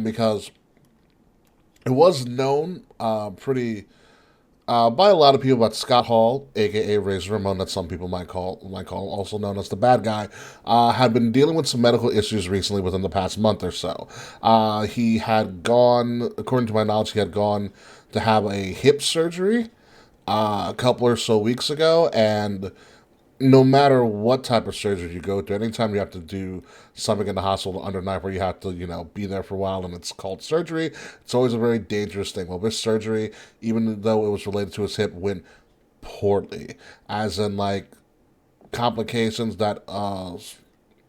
because it was known pretty by a lot of people about Scott Hall, aka Razor Ramon, that some people might call also known as the bad guy, had been dealing with some medical issues recently within the past month or so. He had gone, according to my knowledge, he had gone to have a hip surgery a couple or so weeks ago, and no matter what type of surgery you go through, anytime you have to do something in the hospital under knife where you have to, be there for a while and it's called surgery, it's always a very dangerous thing. Well, this surgery, even though it was related to his hip, went poorly. As in, like, complications that,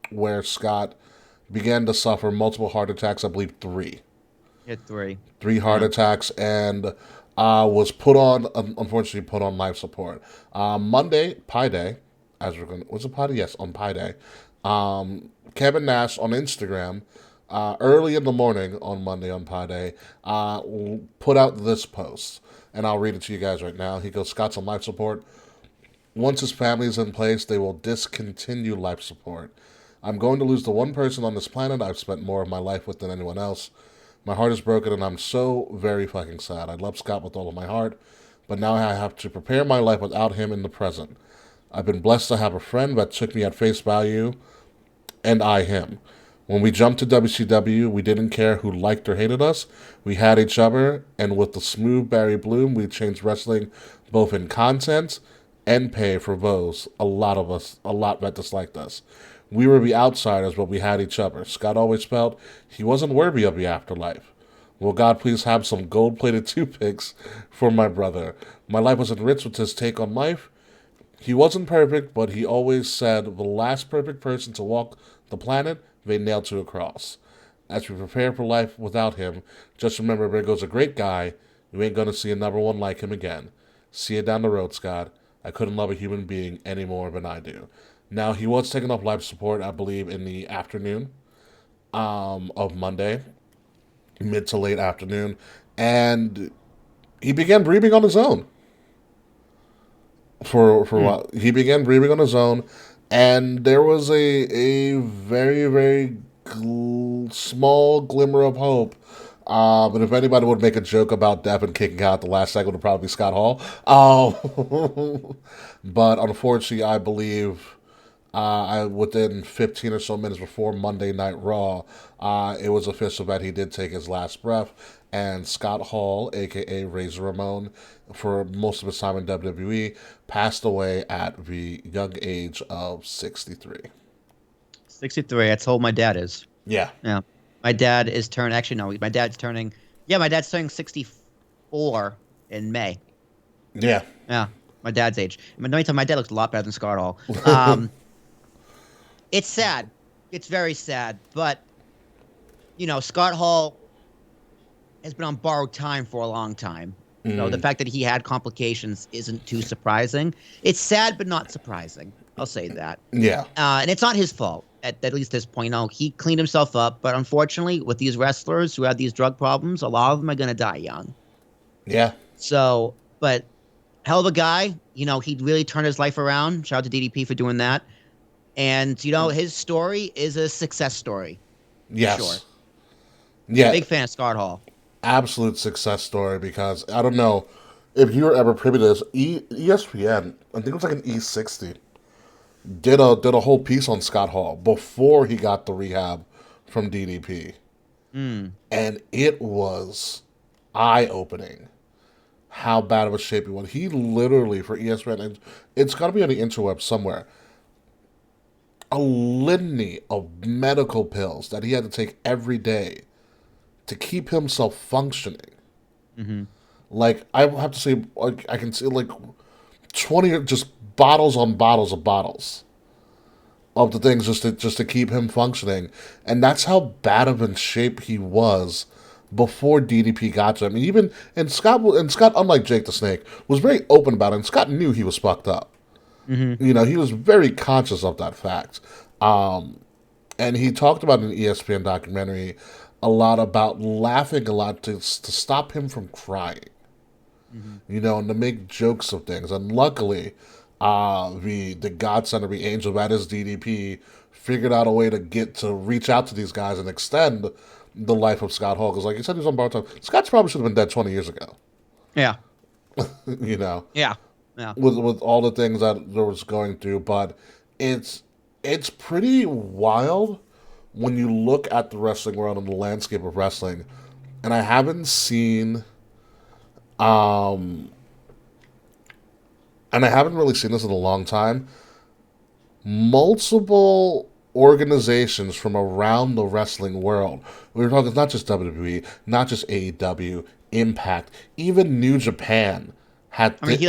where Scott began to suffer multiple heart attacks, I believe three. Hit three. Three heart Yeah. attacks, and was unfortunately, put on life support. Monday, Pi Day, as we're going to, was it Pi Day? Yes, on Pi Day. Kevin Nash on Instagram, early in the morning on Monday on Pi Day, put out this post, and I'll read it to you guys right now. He goes, Scott's on life support. Once his family is in place, they will discontinue life support. I'm going to lose the one person on this planet I've spent more of my life with than anyone else. My heart is broken and I'm so very fucking sad. I love Scott with all of my heart, but now I have to prepare my life without him in the present. I've been blessed to have a friend that took me at face value, and I him. When we jumped to WCW, we didn't care who liked or hated us. We had each other, and with the smooth Barry Bloom, we changed wrestling both in content and pay for those, a lot that disliked us. We were the outsiders, but we had each other. Scott always felt he wasn't worthy of the afterlife. Will God please have some gold plated toothpicks for my brother? My life was enriched with his take on life. He wasn't perfect, but he always said the last perfect person to walk the planet, they nailed to a cross. As we prepare for life without him, just remember there goes a great guy. You ain't gonna see another one like him again. See you down the road, Scott. I couldn't love a human being any more than I do. Now, he was taking off life support, I believe, in the afternoon of Monday, mid to late afternoon, and he began breathing on his own. For a Hmm. while, he began breathing on his own, and there was a very very small glimmer of hope. But if anybody would make a joke about Devin kicking out the last second, it would probably be Scott Hall. But unfortunately, I believe within 15 or so minutes before Monday Night Raw, it was official that he did take his last breath. And Scott Hall, aka Razor Ramon, for most of his time in WWE, passed away at the young age of 63. 63. That's how old my dad is. Yeah. Yeah. My dad is turning, actually, no, my dad's turning, yeah, my dad's turning 64 in May. Yeah. Yeah. My dad's age. Let me tell you, my dad looks a lot better than Scott Hall. It's sad. It's very sad. But, Scott Hall has been on borrowed time for a long time. The Mm, fact that he had complications isn't too surprising. It's sad, but not surprising. I'll say that. yeah. And it's not his fault at least this point. No, he cleaned himself up, but unfortunately, with these wrestlers who have these drug problems, a lot of them are gonna die young. Yeah. So, but hell of a guy. He really turned his life around. Shout out to DDP for doing that. And his story is a success story for sure. Yes. Yeah. Big fan of Scott Hall. Absolute success story because I don't know if you were ever privy to this. ESPN, I think it was like an E60, did a whole piece on Scott Hall before he got the rehab from DDP, Mm. and it was eye opening how bad of a shape he was. He literally for ESPN, and it's got to be on the interweb somewhere. A litany of medical pills that he had to take every day to keep himself functioning. Hmm. Like I have to say, like I can see like 20 just bottles on bottles of bottles of the things just to keep him functioning, and that's how bad of in shape he was before DDP got to him. Even and Scott, unlike Jake the Snake, was very open about it. And Scott knew he was fucked up. Hmm. He was very conscious of that fact. And he talked about in the ESPN documentary a lot about laughing a lot to stop him from crying, Hmm. and to make jokes of things. And luckily, the godson of the angel that is DDP figured out a way to reach out to these guys and extend the life of Scott Hall, because like you said, he was on borrowed time. Scott probably should have been dead 20 years ago. Yeah. You know, Yeah. Yeah. with all the things that there was going through, but it's it's pretty wild when you look at the wrestling world and the landscape of wrestling. And I haven't seen, um, and I haven't really seen this in a long time. Multiple organizations from around the wrestling world. We were talking not just WWE, not just AEW, Impact, even New Japan had. I mean,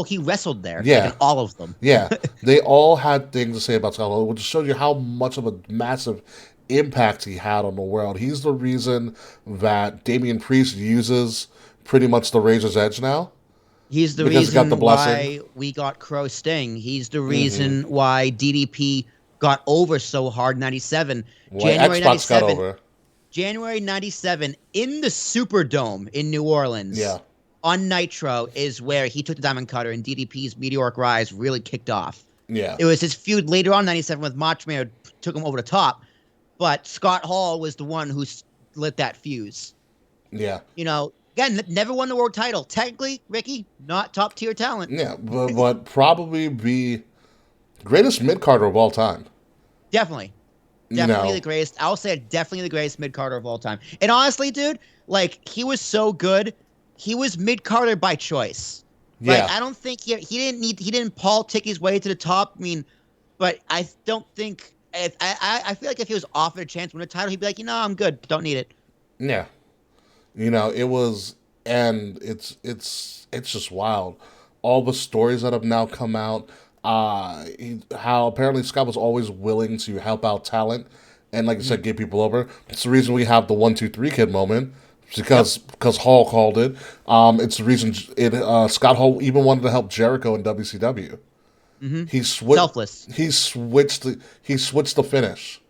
he wrestled there. Yeah, Like in all of them. yeah, they all had things to say about Scott Hall, which shows you how much of a massive impact he had on the world. He's the reason that Damian Priest uses pretty much the Razor's Edge now He's the because he got the reason blessing. why we got Crow Sting. He's the Hmm. reason why DDP got over so hard in 97. Why January Xbox got 97. over. January 97 in the Superdome in New Yeah, Orleans on Nitro is where he took the Diamond Cutter and DDP's meteoric rise really kicked off. yeah, It was his feud later on in 97 with Macho Man who took him over the top, but Scott Hall was the one who lit that fuse. yeah, Again, never won the world title. Technically, Ricky, not top tier talent. yeah. But probably the greatest mid carder of all time. Definitely. You Definitely know, the greatest. I'll say definitely the greatest mid Carter of all time. And honestly, dude, like he was so good. He was mid Carter by choice. Like yeah, I don't think he didn't politic his way to the top. I mean, but I don't think if I feel like if he was offered a chance to win a title, he'd be like, I'm good. Don't need it. yeah. It was, and it's just wild. All the stories that have now come out, how apparently Scott was always willing to help out talent, and like I Mhm. said, get people over. It's the reason we have the 1 2 3 kid moment. Yep. Because Hall called it. It's the reason Scott Hall even wanted to help Jericho in WCW. Hmm. He switched. Selfless. He switched the finish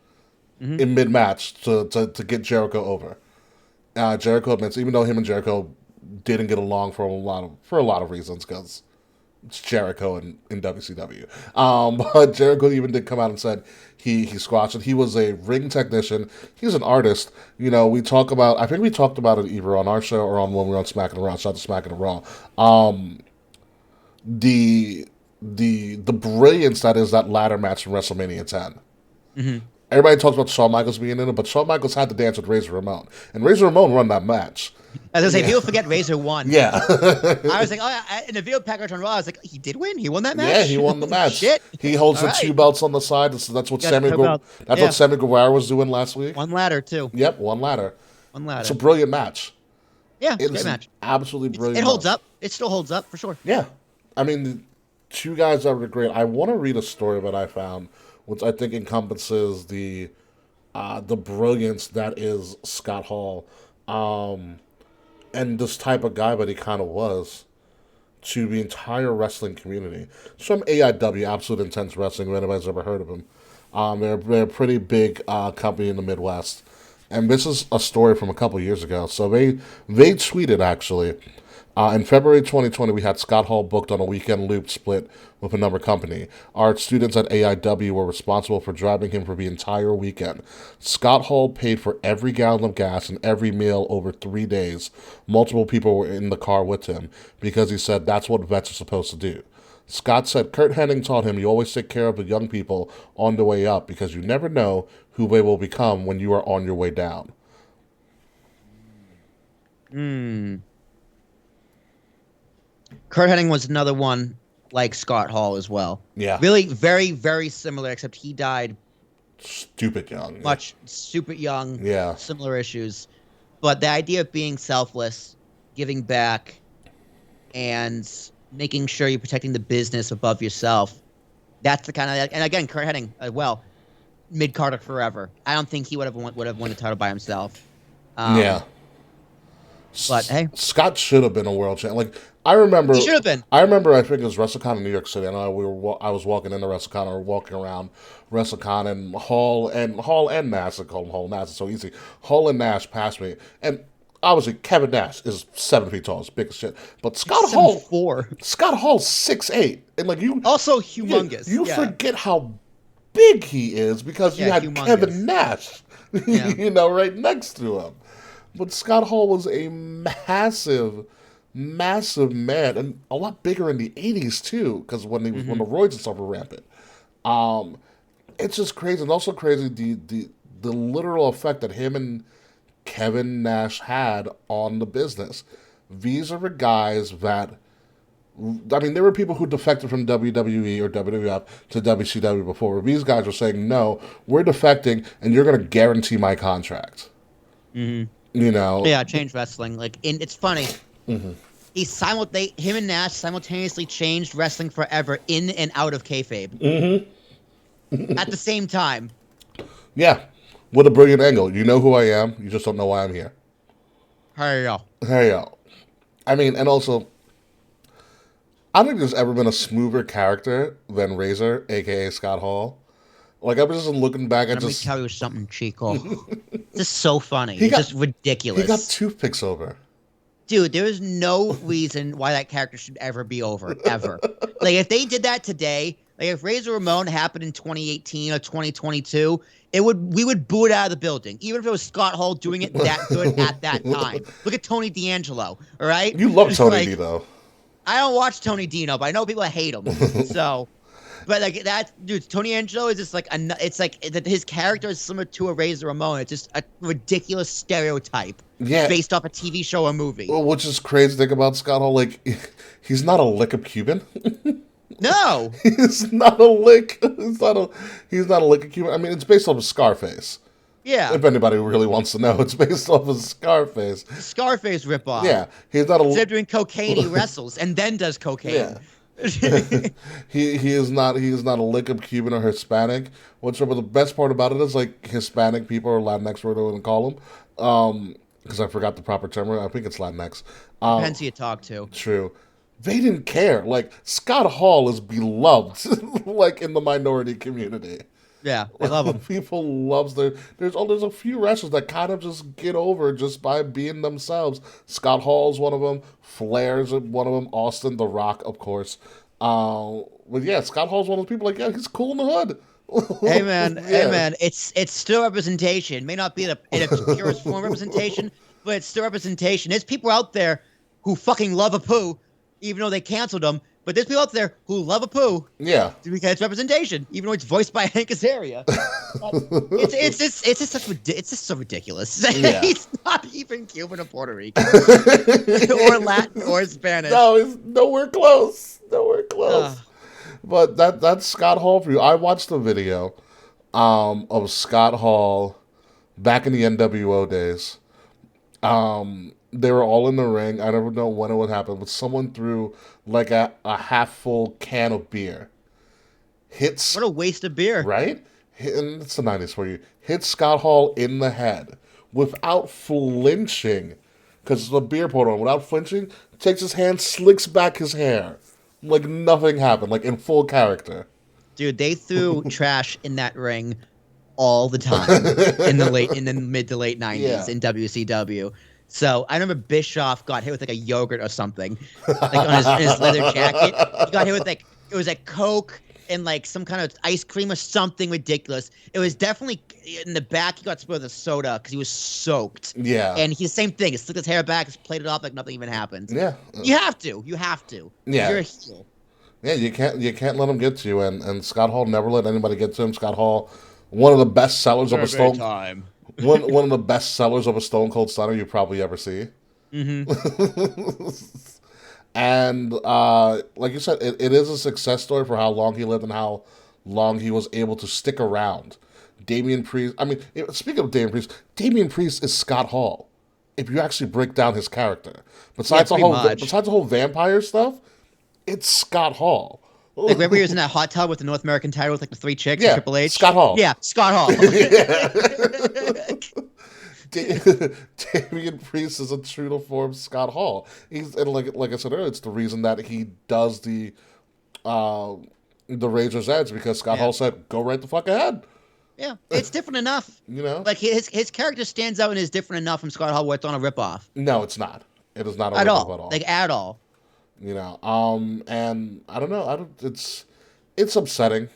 Hmm. in mid match to get Jericho over. Jericho admits, even though him and Jericho didn't get along for a lot of reasons, because it's Jericho in WCW. But Jericho even did come out and said he squashed it. He was a ring technician. He's an artist. We talk about. I think we talked about it either on our show or on when we were on Smack and Raw. Shout out to Smack and Raw. The the brilliance that is that ladder match from WrestleMania 10. Hmm. Everybody talks about Shawn Michaels being in it, but Shawn Michaels had to dance with Razor Ramon, and Razor Ramon won that match. As I say, Yeah, people forget Razor won. yeah, I was like, in the video package on Raw, I was like, he did win. He won that yeah. match. He won the Holy match. shit! He holds All the two right, belts on the side. That's what got Sammy to about That's what yeah, Sammy Guevara was doing last week. one ladder too. Yep, one ladder. One It's a ladder. brilliant match. Yeah, It great is an match. absolutely It brilliant holds match. up. It still holds up for sure. Yeah, I mean, the two guys that were great. I want to read a story that I found, which I think encompasses the brilliance that is Scott Hall, um, and this type of guy that he kind of was to the entire wrestling community. It's from AIW, Absolute Intense Wrestling, if anybody's ever heard of them. They're a pretty big company in the Midwest. And this is a story from a couple years ago. So they tweeted actually. In February 2020, we had Scott Hall booked on a weekend loop split with another company. Our students at AIW were responsible for driving him for the entire weekend. Scott Hall paid for every gallon of gas and every meal over 3 days. Multiple people were in the car with him because he said that's what vets are supposed to do. Scott said Kurt Hennig taught him you always take care of the young people on the way up because you never know who they will become when you are on your way down. Hmm. Kurt Hennig was another one like Scott Hall as well. Yeah, Really, very, very similar, except he died stupid young. much super young. Yeah, Similar issues, but the idea of being selfless, giving back, and making sure you're protecting the business above yourself. That's the kind of, and again, Kurt Hennig, well, mid Carter forever. I don't think he would have won the title by himself. yeah. But hey, Scott should have been a world champion. Like I remember, he should have been. I remember. I think it was WrestleCon in New York City. I know I was walking into WrestleCon or walking around WrestleCon, and Hall and Nash. I call him Hall. Nash is so easy. Hall and Nash passed me, and obviously Kevin Nash is 7 feet tall, is big as shit. But Seven four. Scott Hall's 6'8", and like you, Also you, humongous. you Yeah. forget how big he is because you Yeah, had humongous. Kevin Nash Yeah. right next to him. But Scott Hall was a massive, massive man, and a lot bigger in the '80s too, because when Hmm. the roids and stuff were rampant. Um, it's just crazy, and also crazy the literal effect that him and Kevin Nash had on the business. These are the guys that there were people who defected from WWE or WWF to WCW before. These guys were saying, no, we're defecting and you're going to guarantee my contract. Hmm. You know? Yeah, change wrestling. It's funny. Him and Nash simultaneously changed wrestling forever in and out of kayfabe at the same time. Yeah. What a brilliant angle. You know who I am, you just don't know why I'm here. Hurry up. There you go. And also, I don't think there's ever been a smoother character than Razor, aka Scott Hall. Like, I was just looking back at Let me just. tell you something, Chico. It's just so funny. He It's got just he got ridiculous. toothpicks over. Dude, there is no reason why that character should ever be over, ever. Like, if they did that today, like, if Razor Ramon happened in 2018 or 2022, we would boo it out of the building, even if it was Scott Hall doing it that good at that time. Look at Tony D'Angelo, all right? You love Tony D Like, though. I don't watch Tony Dino, but I know people that hate him. So, but like that, dude, Tony Angelo is just like it's like that his character is similar to a Razor Ramon. It's just a ridiculous stereotype Yeah, based off a TV show or movie. well, which is crazy to think about Scott Hall. Like, he's not a lick of Cuban. No, he's not a lick. He's not a lick of Cuban. I mean, it's based off of Scarface. yeah, If anybody really wants to know, it's based off of Scarface. Scarface ripoff. Yeah, he's not a. Instead of doing cocaine, he wrestles and then does cocaine. Yeah. he is not a lick of Cuban or Hispanic. Whatsoever. The best part about it is like Hispanic people or Latinx, whatever you want to call them. Because I forgot the proper term. I think it's Latinx. Depends who you talk to. True. They didn't care. Like Scott Hall is beloved, like in the minority community. Yeah, I love him. People loves there's a few wrestlers that kind of just get over just by being themselves. Scott Hall's one of them. Flair's one of them. Austin, The Rock, of course. But yeah, Scott Hall's one of those people. Like, yeah, he's cool in the hood. Hey man, hey Yeah. man, it's still representation. It may not be in its purest form representation, but it's still representation. There's people out there who fucking love a poo, even though they canceled them. But there's people out there who love a poo Yeah. because it's representation, even though it's voiced by Hank Azaria. It's just so ridiculous. Yeah. He's not even Cuban or Puerto Rican or Latin or Spanish. No, he's nowhere close. Nowhere close. But that's Scott Hall for you. I watched the video of Scott Hall back in the NWO days. They were all in the ring. I never know when it would happen, but someone threw like a half full can of beer. Hits What a waste of beer. right? And it's the '90s for you. Hits Scott Hall in the head without flinching, because the beer poured on. Without flinching, takes his hand, slicks back his hair, like nothing happened, like in full character. Dude, they threw trash in that ring all the time in the mid to late 90s Yeah. in WCW. So I remember Bischoff got hit with like a yogurt or something, like on his leather jacket. He got hit with like it was like Coke and like some kind of ice cream or something ridiculous. It was definitely in the back. He got spilled with soda because he was soaked. Yeah. And he's the same thing. He slicked his hair back, just played it off like nothing even happened. Yeah. You have to. You have to. Yeah. You're a heel. Yeah, you can't let him get to you, and Scott Hall never let anybody get to him. Scott Hall, one of the best sellers of a Stone time. one of the best sellers of a Stone Cold Stunner you probably ever see. Mm-hmm. And like you said, it is a success story for how long he lived and how long he was able to stick around. Damian Priest. I mean, speaking of Damian Priest is Scott Hall. If you actually break down his character, besides Yeah, the pretty whole much. besides the whole vampire stuff, it's Scott Hall. Like remember he was in that hot tub with the North American title with like the three chicks, Yeah, Triple H. Scott Hall. Yeah, Scott Hall. Damian Priest is a true to form Scott Hall. He's and like I said earlier, it's the reason that he does the Razor's Edge because Scott Yeah. Hall said, "Go right the fuck ahead." Yeah, it's different enough. You know? Like his character stands out and is different enough from Scott Hall where it's on a ripoff. No, it's not. It is not a At rip-off all. at all. Like at all. You know, and I don't know. It's upsetting.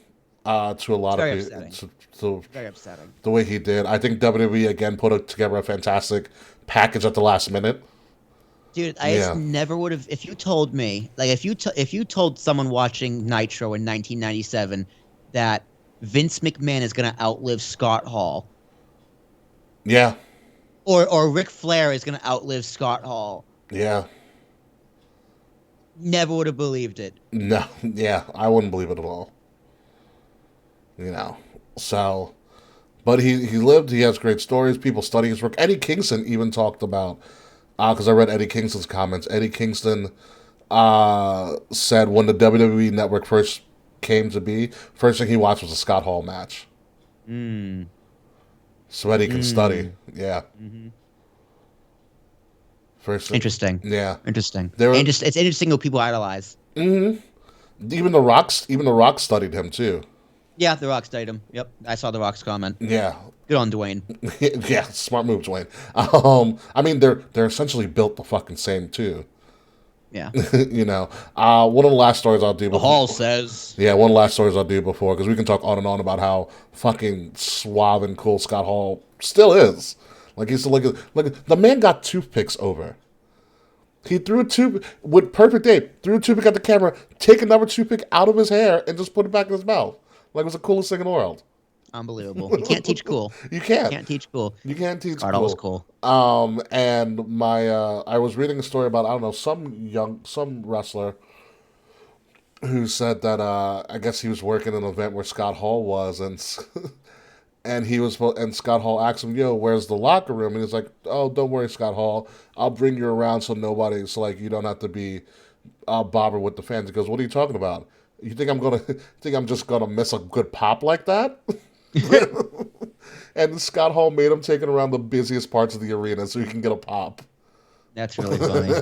to a lot of very people. upsetting. Very upsetting. The way he did. I think WWE again put together a fantastic package at the last minute. Dude, I just never would have. If you told me, like, if you told someone watching Nitro in 1997 that Vince McMahon is going to outlive Scott Hall, Yeah. or Ric Flair is going to outlive Scott Hall, Yeah. never would have believed it. No. Yeah. I wouldn't believe it at all. You know. So, but he lived. He has great stories. People study his work. Eddie Kingston even talked about. Because I read Eddie Kingston's comments. Eddie Kingston said when the WWE Network first came to be, first thing he watched was a Scott Hall match. So Eddie can study. Yeah. Mm-hmm. First thing, Interesting. Yeah. Interesting. Were, it's interesting who people idolize. Mm-hmm. Even the Rock studied him too. Yeah, The Rock studied him. Yep, I saw The Rock's comment. Yeah. Good on Dwayne. Yeah, smart move, Dwayne. I mean, they're essentially built the fucking same too. Yeah. You know, one of the last stories I'll do. The Hall says. Yeah, one of the last stories I'll do before, because we can talk on and on about how fucking suave and cool Scott Hall still is. Like he's like the man got toothpicks over. He threw a toothpick with perfect aim. Threw a toothpick at the camera, take another toothpick out of his hair, and just put it back in his mouth. Like it was the coolest thing in the world. Unbelievable. You can't teach cool. You can't. You can't teach cool. You can't teach Scott cool. Hall's cool. And my I was reading a story about, I don't know, some wrestler who said that I guess he was working an event where Scott Hall was, and and Scott Hall asked him, "Yo, where's the locker room?" And he's like, "Oh, don't worry, Scott Hall. I'll bring you around so like you don't have to be bother with the fans." He goes, "What are you talking about? You think I'm just gonna miss a good pop like that?" And Scott Hall made him take it around the busiest parts of the arena so he can get a pop. That's really funny.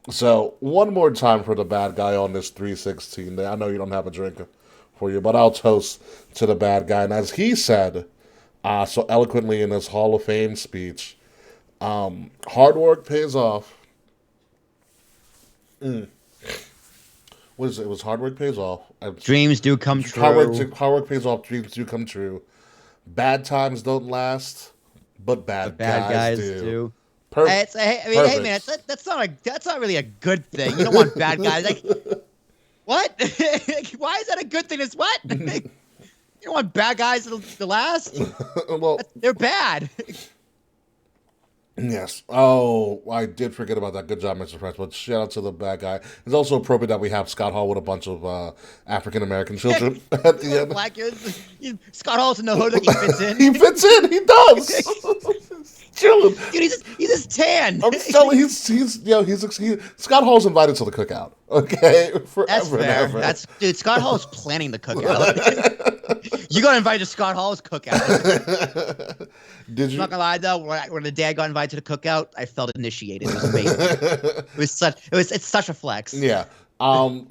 So, one more time for the bad guy on this 316. I know you don't have a drink for you, but I'll toast to the bad guy. And as he said so eloquently in his Hall of Fame speech, hard work pays off. What is it? It was hard work pays off. Dreams do come true. Hard work pays off. Dreams do come true. Bad times don't last, but bad guys do. Perfect. Hey man, that's not really a good thing. You don't want bad guys. Like, what? Why is that a good thing? It's what? You don't want bad guys to last. Well, they're bad. Yes. Oh, I did forget about that. Good job, Mr. Price. But shout out to the bad guy. It's also appropriate that we have Scott Hall with a bunch of African American children at the end. Black kids. Scott Hall's in the hood. Like he fits in. He fits in. He does. Chilling. Dude, he's just tan. I'm telling you, Scott Hall's invited to the cookout. Okay, forever. That's fair. And ever. Dude. Scott Hall's planning the cookout. You got invited to Scott Hall's cookout. Did you? I'm not gonna lie though, when the dad got invited to the cookout, I felt initiated. It was amazing. It's such a flex. Yeah.